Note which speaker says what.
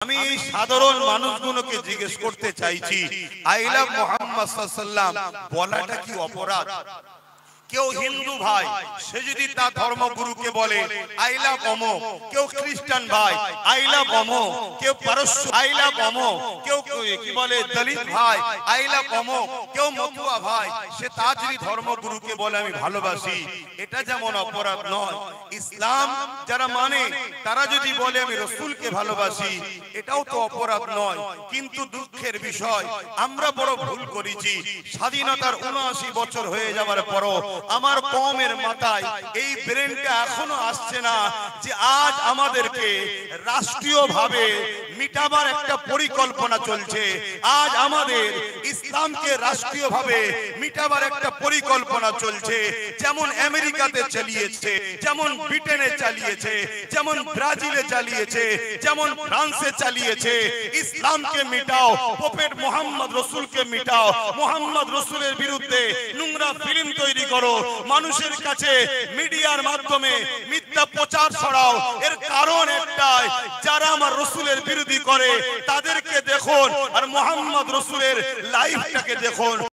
Speaker 1: আমি এই সাধারণ মানুষগুলোকে জিজ্ঞেস করতে চাইছি, আই লাভ মুহাম্মদ সাল্লাল্লাহু আলাইহি ওয়াসাল্লাম বলাটা কি অপরাধ? কেউ হিন্দু ভাই সে যদি তার ধর্মগুরুকে বলে আই লাভ অমুক, কেউ খ্রিস্টান ভাই আই লাভ অমুক, কেউ পারস্য আই লাভ অমুক, কেউ কি বলে দলিত ভাই আই লাভ অমুক, কেউ মতুয়া ভাই সে তার যদি ধর্মগুরুকে বলে আমি ভালোবাসি, এটা যেমন অপরাধ নয়, ইসলাম যারা মানে তারা যদি বলে আমি রাসূলকে ভালোবাসি এটাও তো অপরাধ নয়। কিন্তু দুঃখের বিষয় আমরা বড় ভুল করেছি। স্বাধীনতার ৭৯ বছর হয়ে যাওয়ার পরও আমার কওমের মাথায় এই ব্রেনটা এখনো আসছে না যে আজ আমাদেরকে রাষ্ট্রীয়ভাবে মিটাবার একটা পরিকল্পনা চলছে। আজ আমাদের ইসলামকে রাষ্ট্রীয়ভাবে মিটাবার একটা পরিকল্পনা চলছে, যেমন আমেরিকাতে চালিয়েছে, যেমন ব্রিটেনে চালিয়েছে, যেমন ব্রাজিলে চালিয়েছে, যেমন ফ্রান্সে চালিয়েছে। ইসলামকে মিটাও, প্রফেট মুহাম্মদ রাসূলকে মিটাও, মুহাম্মদ রাসূলের বিরুদ্ধে নোংরা ফিল্ম তৈরি করো, মানুষের কাছে মিডিয়ার মাধ্যমে মিথ্যা প্রচার ছড়াও। এর কারণ একটাই, যারা আমার রাসূলের বিরোধী করে তাদেরকে দেখুন আর মুহাম্মদ রাসূলের লাইফটাকে দেখুন।